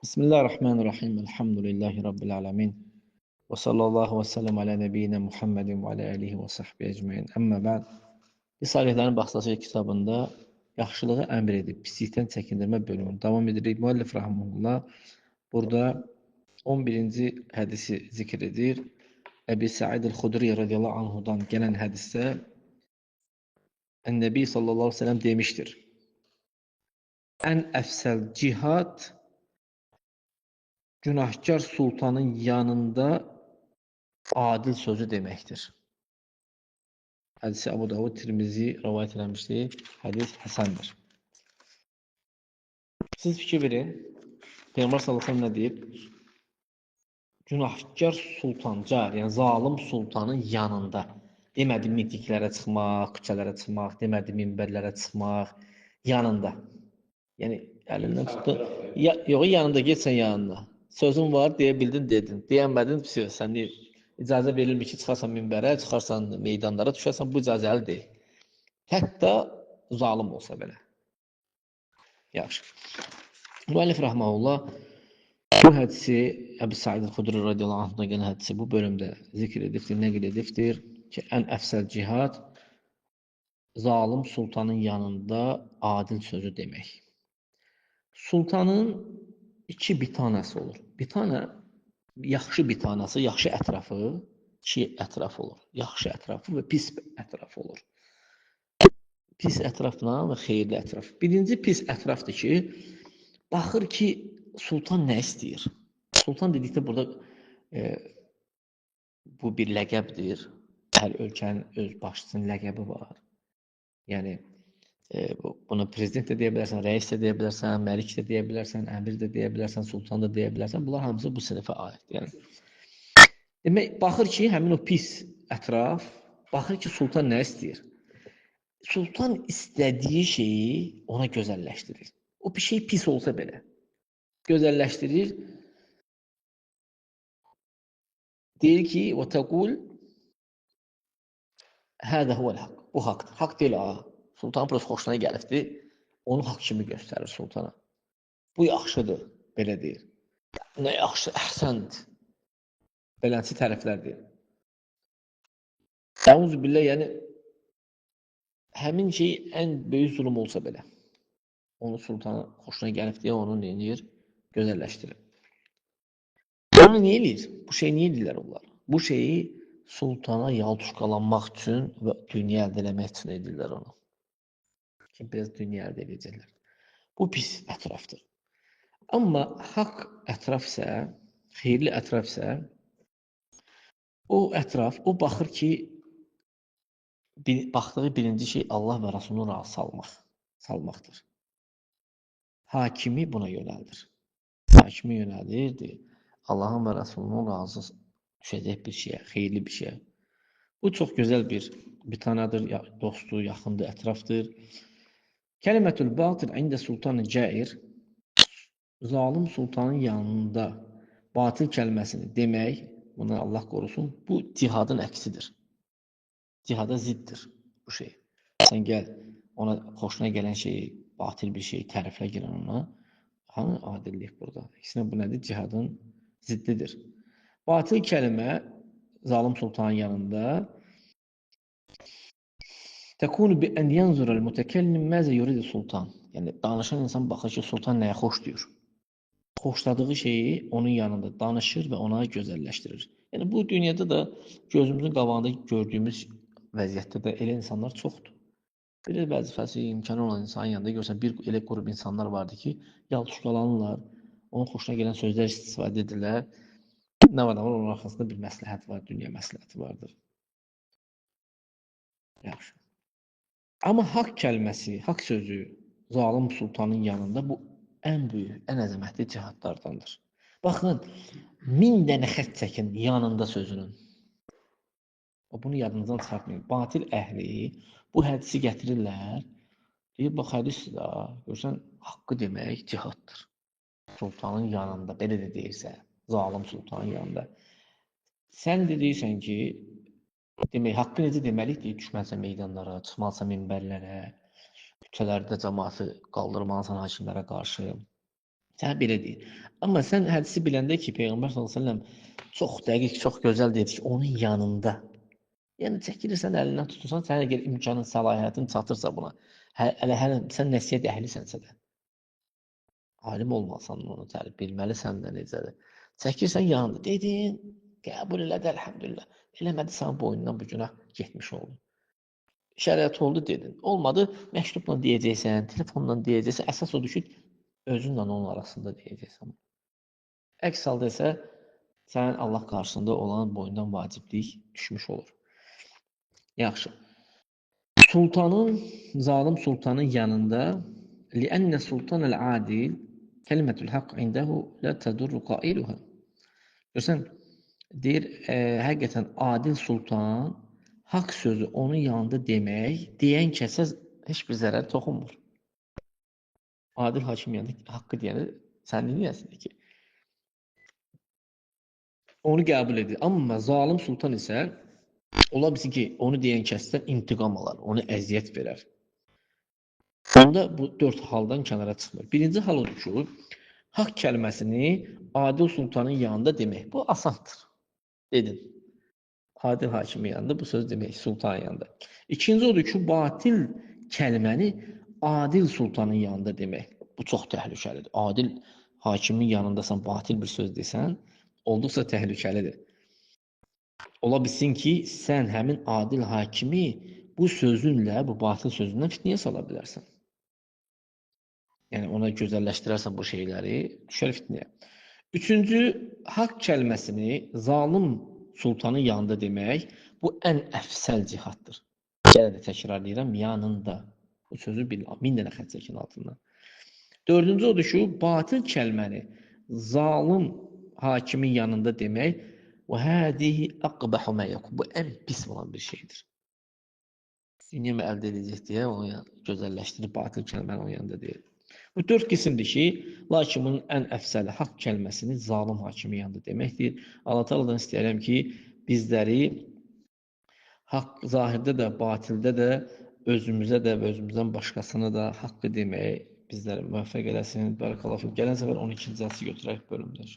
Bismillahirrahmanirrahim. Elhamdülillahi Rabbil alemin. Və sallallahu və səlləm alə nəbiyyinə Muhammedin və alə alihi və sahbihi ecmaîn. Əmmə bə'd. Risalələrin Baxsası kitabında yaxşılığı əmr edib pislikdən çəkindirmə bölümünü davam edirik. Müəllif rahimehullah burada 11-ci hədisi zikr edir. Əbi Səid el-Xudri radiyallahu anhudan gələn hədisdə Ən-Nəbi sallallahu əleyhi və səlləm demişdir: Ən əfsəl cihad günahkar sultanın yanında adil sözü deməkdir. Hədisi Əbu Davud Tirmizi rivayet eləmişdir. Hədis həsəndir. Siz fikir verin. Peyğəmbər sallallahu əleyhi və səlləm nə deyib? Günahkar sultanca, yəni zalim sultanın yanında. Demədi mitinglərə çıxmaq, küçələrə çıxmaq, demədi minbərlərə çıxmaq, yanında. Yəni əlindən tutdu. Yox, yanında getsən yanına. Sözün var, deyə bildin, dedin. Deyənmədin, sən icazə verilmir ki, çıxarsan minbərə, çıxarsan meydanlara, düşərsən, bu icazəli deyil. Hətta zalim olsa belə. Yaxşı. Müəllif rahmehullah bu hədisi Əbu Səid el-Xudri radiyallahu anhudan gələn hədisi bu bölümdə zikr edibdir, nəql edibdir ki, ən əfsəl cihad zalim sultanın yanında adil sözü demək. Sultanın iki bitanəsi olur. Bitanə yaxşı bitanəsi, yaxşı ətrafı, iki ətraf olur. Yaxşı ətrafı və pis ətrafı olur. Pis ətrafla və xeyirli ətraf. Birinci pis ətrafdır ki, baxır ki, sultan nə istəyir? Sultan dedikdə burada bu bir ləqəbdir. Hər ölkənin öz başçısının ləqəbi var. Yəni bunu prezident də deyə bilərsən, rəis də deyə bilərsən, məlik də deyə bilərsən, əmir də deyə bilərsən, sultan da deyə bilərsən. Bunlar hamısı bu sinifə aiddir. Yəni demək, baxır ki, həmin o pis ətraf, baxır ki, sultan nə istəyir? Sultan istədiyi şeyi ona gözəlləşdirir. O bir şey pis olsa belə gözəlləşdirir. Deyir ki, və təqul hədə huvəl haqq. Bu haqdır. Haqq deyil ha. Sultanın biraz xoşuna gəlibdir. Onu haqq kimi göstərir sultana. Bu yaxşıdır, belə deyir. Nə yaxşı, əhsənd. Beləncə tərəflər deyir. Əuzubillah, yəni həmin şey ən böyük zulm olsa belə. Onu sultana xoşuna gəlib deyə onu neyir? Gözəlləşdirir. Onu niyə eləyir? Bu şey niyə eləyirlər onlar? Bu şeyi sultana yaltuşqalanmaq üçün və dünya əldə eləmək üçün edirlər onu. Ki, biraz dünya əldə edəcəklər. Bu pis ətrafdır. Amma haqq ətraf isə, xeyirli ətraf isə, o ətraf, o baxır ki, baxdığı birinci şey Allah və Rasulunu razı salmaqdır. Hakimi buna yönəldir. Hakimi yönəldir, Allahın və Rasulunun razı düşəcək bir şeyə, xeyirli bir şeyə. Bu çox gözəl bir tanadır, dostu, yaxındır, ətrafdır. Kəlimətül batil ində sultanı cair, zalim sultanın yanında batil kəlməsini demək, bundan Allah qorusun, bu cihadın əksidir. Cihada ziddir bu şey. Sən gəl, ona xoşuna gələn şeyi, batil bir şeyi təriflə gələn ona, hanı adillik burada? İkisində bu nədir? Cihadın ziddidir. Batil kəlmə zalim sultanın yanında Təkunu bi ən yanzurul mütəkəllim məzə yuridu sultan. Yəni danışan insan baxır ki, sultan nəyə xoşlayır. Xoşladığı şeyi onun yanında danışır və ona gözəlləşdirir. Yəni bu dünyada da gözümüzün qabağında gördüyümüz vəziyyətdə də elə insanlar çoxdur. Belə vəzifəsi, imkanı olan insanın yanında görsən bir elə qrup insanlar vardır ki, yaltuşqalanırlar, onun xoşuna gələn sözlər istifadə edirlər. Nə var, onun arxasında bir məsləhət var, dünya məsləhəti vardır. Yaxşı. Amma haqq kəlməsi, haqq sözü zalim sultanın yanında bu ən böyük, ən əzəmətli cihadlardandır. Baxın, 1000 dənə xətt çəkin yanında sözünün. Bunu yadınızdan çıxartmayın. Batil əhli bu hədisi gətirirlər. Deyir, bax hədisdir da, görsən, haqqı demək cihaddır. Sultanın yanında, belə də deyirsə, zalim sultanın yanında. Sən də deyirsən ki, demək, haqqı necə deməlikdir? Düşməlisən meydanlara, çıxmalısan minbərlərə, küçələrdə cəmaatı qaldırmalısan hakimlərə qarşı. Sənə belə deyir. Amma sən hədisi biləndə ki, Peyğəmbər sallallahu əleyhi və səlləm çox dəqiq, çox gözəl dedi ki, onun yanında. Yəni çəkilirsən əlindən tutursan, sənə əgər imkanın, səlahiyyətin çatırsa buna, hələ sən nəsihət əhlisənsə də, alim olmasan onu tərif bilməlisən də necədir. Çəkirsən yanında, dedin, qəbul elədi, əlhəmdülillah. Eləmədi sənin boynundan bu günah getmiş oldu. Şəriət oldu dedin. Olmadı, məktubla deyəcəksən, telefonla deyəcəksən. Əsas odur ki, özünlə onun arasında deyəcəksən. Əks halda isə sənin Allah qarşısında olan boyundan vaciblik düşmüş olur. Yaxşı. Zalim sultanın yanında لأن السلطان العادل كلمة الحق عنده لا تضر قائلها. Görsən, deyir, həqiqətən adil sultan haqq sözü onun yanında demək, deyən kəsə heç bir zərər toxunmur. Adil hakim yanında haqqı deyəni sən dinləyəsən ki, onu qəbul edir. Amma zalim sultan isə ola bilsin ki, onu deyən kəsdən intiqam alar, onu əziyyət verər. Onda bu dörd haldan kənara çıxmır. Birinci hal odur ki, haqq kəlməsini adil sultanın yanında demək. Bu asandır. Dedin. Adil hakimin yanında bu söz demək, sultanın yanında. İkinci odur ki, batil kəlməni adil sultanın yanında demək. Bu çox təhlükəlidir. Adil hakimin yanındasan, batil bir söz desən, olduqca təhlükəlidir. Ola bilsin ki, sən həmin adil hakimi bu sözünlə, bu batil sözündən fitnəyə sala bilərsən. Yəni, ona gözəlləşdirərsən bu şeyləri, düşər fitnəyə. Üçüncü, haqq kəlməsini zalim sultanın yanında demək, bu ən əfsəl cihaddır. Gələ də təkrarlayıram, yanında. Bu sözü min dənə xət çəkin altından. Dördüncü odur ki, batil kəlməni zalim hakimin yanında demək, və hədihi əqbəhu mə yəkun. Bu ən pis olan bir şeydir. Dünya mı əldə edəcək deyə onu gözəlləşdirib batil kəlməni onun yanında deyir. Bu dörd qismdir ki, lakin bunun ən əfsəli haqq kəlməsini zalim hakimin yanında deməkdir. Allah Taala'dan istəyirəm ki, bizləri haqq zahirdə də, batildə də, özümüzə də və özümüzdən başqasına da haqqı deməyə bizləri müvəffəq eləsin. Barakallahu fik. Gələn səfər 12-ci dərsi götürək bölümdə.